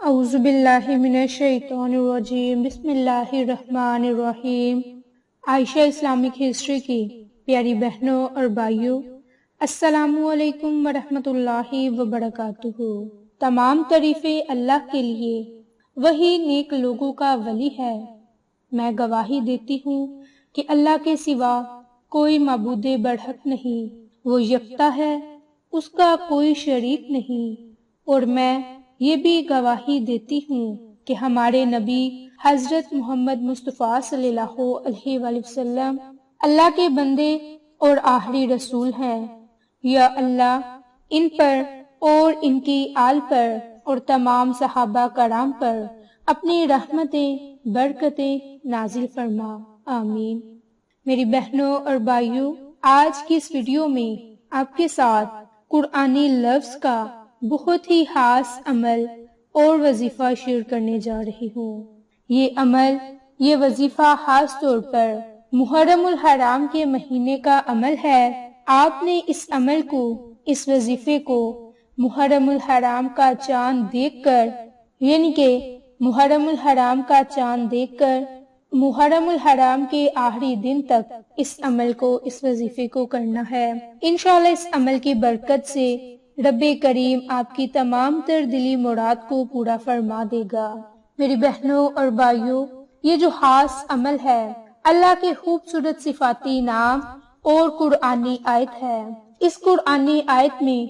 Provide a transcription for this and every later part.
اعوذ باللہ من الشیطان الرجیم، بسم اللہ الرحمن الرحیم۔ عائشہ اسلامک ہسٹری کی پیاری بہنوں اور بھائیوں، السلام علیکم ورحمۃ اللہ وبرکاتہ۔ تمام تعریفیں اللہ کے لیے، وہی نیک لوگوں کا ولی ہے۔ میں گواہی دیتی ہوں کہ اللہ کے سوا کوئی معبود برحق نہیں، وہ یکتا ہے، اس کا کوئی شریک نہیں۔ اور میں یہ بھی گواہی دیتی ہوں کہ ہمارے نبی حضرت محمد مصطفیٰ صلی اللہ علیہ وآلہ وسلم اللہ کے بندے اور آخری رسول ہیں۔ یا اللہ ان پر اور ان کی آل پر اور تمام صحابہ کرام پر اپنی رحمتیں برکتیں نازل فرما، آمین۔ میری بہنوں اور بھائیوں، آج کی اس ویڈیو میں آپ کے ساتھ قرآنی لفظ کا بہت ہی خاص عمل اور وظیفہ شیئر کرنے جا رہی ہوں۔ یہ عمل، یہ وظیفہ خاص طور پر محرم الحرام کے مہینے کا عمل ہے۔ آپ نے اس عمل کو، اس وظیفے کو محرم الحرام کا چاند دیکھ کر، یعنی کہ محرم الحرام کا چاند دیکھ کر محرم الحرام کے آخری دن تک اس عمل کو، اس وظیفے کو کرنا ہے۔ انشاءاللہ اس عمل کی برکت سے رب کریم آپ کی تمام تر دلی مراد کو پورا فرما دے گا۔ میری بہنوں اور بھائیوں، یہ جو خاص عمل ہے، اللہ کے خوبصورت صفاتی نام اور قرآنی آیت ہے۔ اس قرآنی آیت میں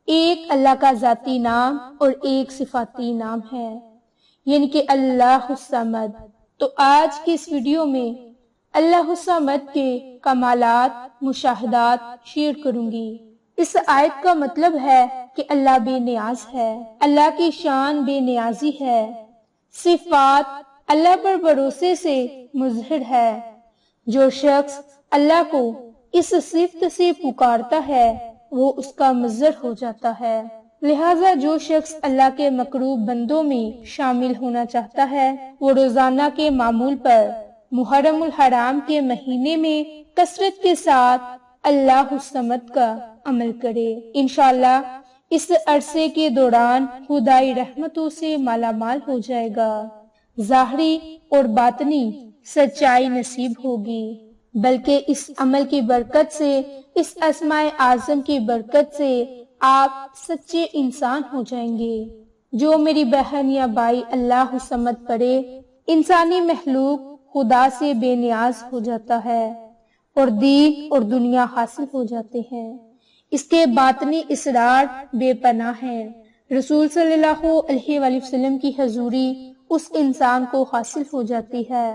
ایک اللہ کا ذاتی نام اور ایک صفاتی نام ہے، یعنی کہ اللہ الصمد۔ تو آج کی اس ویڈیو میں اللہ الصمد کے کمالات، مشاہدات شیئر کروں گی۔ اس آیت کا مطلب ہے کہ اللہ بے نیاز ہے، اللہ کی شان بے نیازی ہے، صفات اللہ پر بھروسے سے مظہر ہے۔ جو شخص اللہ کو اس صفت سے پکارتا ہے وہ اس کا مظہر ہو جاتا ہے۔ لہٰذا جو شخص اللہ کے مقروب بندوں میں شامل ہونا چاہتا ہے، وہ روزانہ کے معمول پر محرم الحرام کے مہینے میں کثرت کے ساتھ اللہ الصمد کا عمل کرے۔ انشاءاللہ اس عرصے کے دوران خدائی رحمتوں سے مالا مال ہو جائے گا، ظاہری اور باطنی سچائی نصیب ہوگی، بلکہ اس عمل کی برکت سے، اس اسماء اعظم کی برکت سے آپ سچے انسان ہو جائیں گے۔ جو میری بہن یا بھائی اللہ الصمد پڑھے، انسانی مخلوق خدا سے بے نیاز ہو جاتا ہے اور دین اور دنیا حاصل ہو جاتے ہیں۔ اس کے باطنی اسرار بے پناہ ہیں۔ رسول صلی اللہ علیہ وآلہ وسلم کی حضوری اس انسان کو حاصل ہو جاتی ہے۔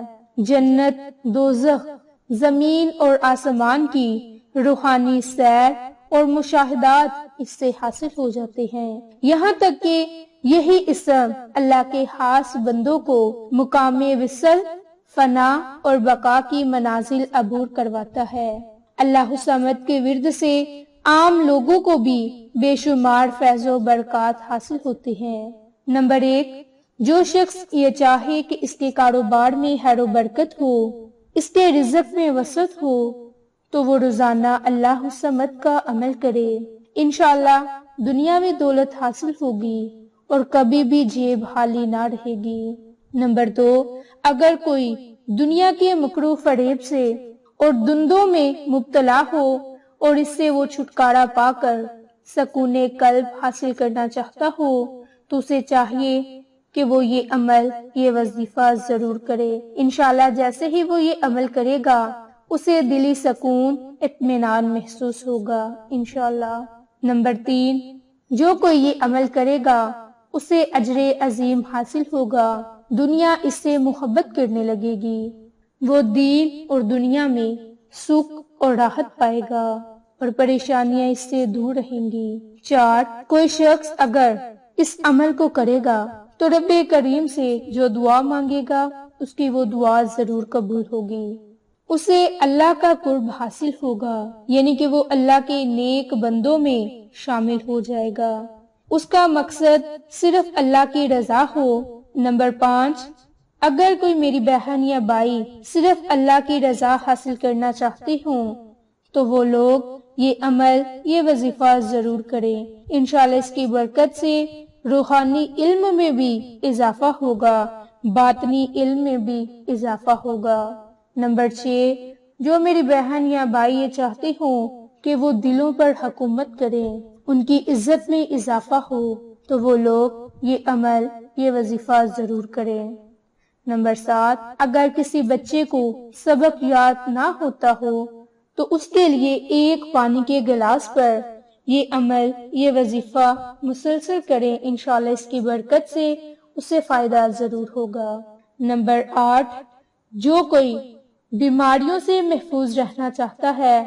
جنت، دوزخ، زمین اور آسمان کی روحانی سیر اور مشاہدات اس سے حاصل ہو جاتے ہیں۔ یہاں تک کہ یہی اسم اللہ کے خاص بندوں کو مقام وصل، فنا اور بقا کی منازل عبور کرواتا ہے۔ اللہ الصمد کے ورد سے عام لوگوں کو بھی بے شمار فیض و برکات حاصل ہوتے ہیں۔ نمبر 1، جو شخص یہ چاہے کہ اس کے کاروبار میں خیر و برکت ہو، اس کے رزق میں وسعت ہو، تو وہ روزانہ اللہ الصمد کا عمل کرے۔ انشاءاللہ دنیا میں دولت حاصل ہوگی اور کبھی بھی جیب خالی نہ رہے گی۔ نمبر 2، اگر کوئی دنیا کے مکروہ فریب سے اور دندوں میں مبتلا ہو اور اس سے وہ چھٹکارا پا کر سکون قلب حاصل کرنا چاہتا ہو، تو اسے چاہیے کہ وہ یہ عمل، یہ وظیفہ ضرور کرے۔ انشاءاللہ جیسے ہی وہ یہ عمل کرے گا، اسے دلی سکون، اطمینان محسوس ہوگا انشاءاللہ۔ نمبر 3، جو کوئی یہ عمل کرے گا اسے اجر عظیم حاصل ہوگا، دنیا اس سے محبت کرنے لگے گی، وہ دین اور دنیا میں سکھ اور راحت پائے گا اور پریشانیاں اس سے دور رہیں گی۔ 4، کوئی شخص اگر اس عمل کو کرے گا تو رب کریم سے جو دعا مانگے گا اس کی وہ دعا ضرور قبول ہوگی، اسے اللہ کا قرب حاصل ہوگا، یعنی کہ وہ اللہ کے نیک بندوں میں شامل ہو جائے گا، اس کا مقصد صرف اللہ کی رضا ہو۔ نمبر 5، اگر کوئی میری بہن یا بھائی صرف اللہ کی رضا حاصل کرنا چاہتے ہوں تو وہ لوگ یہ عمل، یہ وظیفہ ضرور کریں۔ انشاءاللہ اس کی برکت سے روحانی علم میں بھی اضافہ ہوگا، باطنی علم میں بھی اضافہ ہوگا۔ نمبر 6، جو میری بہن یا بھائی یہ چاہتے ہوں کہ وہ دلوں پر حکومت کریں، ان کی عزت میں اضافہ ہو، تو وہ لوگ یہ عمل، یہ وظیفہ ضرور کریں۔ نمبر 7، اگر کسی بچے کو سبق یاد نہ ہوتا ہو تو اس کے لیے ایک پانی کے گلاس پر یہ عمل، یہ وظیفہ مسلسل کریں، انشاءاللہ اس کی برکت سے اسے فائدہ ضرور ہوگا۔ نمبر 8، جو کوئی بیماریوں سے محفوظ رہنا چاہتا ہے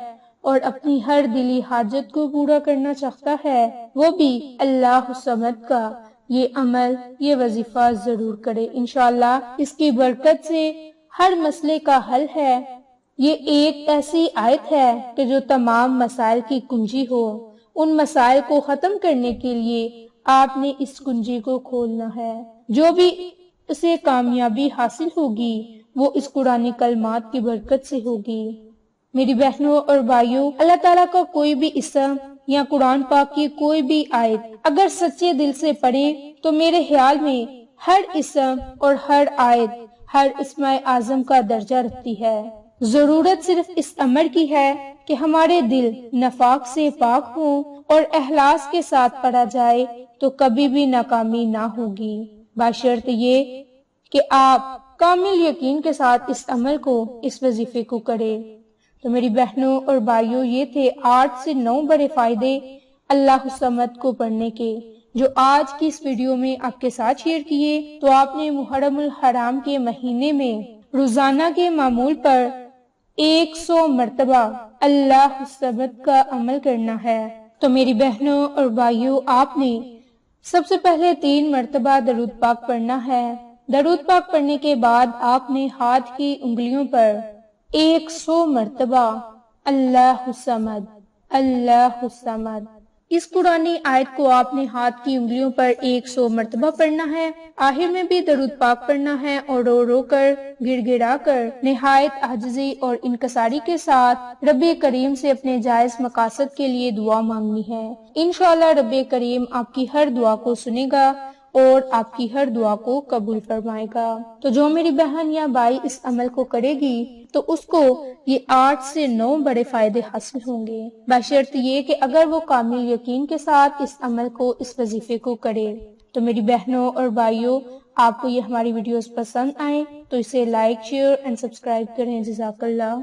اور اپنی ہر دلی حاجت کو پورا کرنا چاہتا ہے، وہ بھی اللہ الصمد کا یہ عمل، یہ وظیفہ ضرور کرے، انشاءاللہ اس کی برکت سے ہر مسئلے کا حل ہے۔ یہ ایک ایسی آیت ہے کہ جو تمام مسائل کی کنجی ہو۔ ان مسائل کو ختم کرنے کے لیے آپ نے اس کنجی کو کھولنا ہے۔ جو بھی اسے کامیابی حاصل ہوگی وہ اس قرآن کلمات کی برکت سے ہوگی۔ میری بہنوں اور بھائیوں، اللہ تعالیٰ کا کوئی بھی اسم یا قرآن پاک کی کوئی بھی آیت اگر سچے دل سے پڑھیں تو میرے خیال میں ہر اسم اور ہر آیت ہر اسم اعظم کا درجہ رکھتی ہے۔ ضرورت صرف اس امر کی ہے کہ ہمارے دل نفاق سے پاک ہوں اور اخلاص کے ساتھ پڑھا جائے تو کبھی بھی ناکامی نہ ہوگی، بشرط یہ کہ آپ کامل یقین کے ساتھ اس عمل کو، اس وظیفے کو کریں۔ تو میری بہنوں اور بھائیوں، یہ تھے 8 سے 9 بڑے فائدے اللہ الصمد کو پڑھنے کے، جو آج کی اس ویڈیو میں آپ کے ساتھ شیئر کیے۔ تو آپ نے محرم الحرام کے مہینے میں روزانہ کے معمول پر 100 مرتبہ اللہ الصمد کا عمل کرنا ہے۔ تو میری بہنوں اور بھائیوں، آپ نے سب سے پہلے 3 مرتبہ درود پاک پڑھنا ہے۔ درود پاک پڑھنے کے بعد آپ نے ہاتھ کی انگلیوں پر 100 مرتبہ اللہ الصمد، اللہ الصمد، اس قرآنی آیت کو آپ نے ہاتھ کی انگلیوں پر 100 مرتبہ پڑھنا ہے۔ آخر میں بھی درود پاک پڑھنا ہے اور رو رو کر، گڑ گڑا کر، نہایت عاجزی اور انکساری کے ساتھ رب کریم سے اپنے جائز مقاصد کے لیے دعا مانگنی ہے۔ انشاءاللہ رب کریم آپ کی ہر دعا کو سنے گا اور آپ کی ہر دعا کو قبول فرمائے گا۔ تو جو میری بہن یا بھائی اس عمل کو کرے گی تو اس کو یہ 8 سے 9 بڑے فائدے حاصل ہوں گے، بشرط یہ کہ اگر وہ کامل یقین کے ساتھ اس عمل کو، اس وظیفے کو کرے۔ تو میری بہنوں اور بھائیوں، آپ کو یہ ہماری ویڈیوز پسند آئیں تو اسے لائک، شیئر اور سبسکرائب کریں۔ جزاک اللہ۔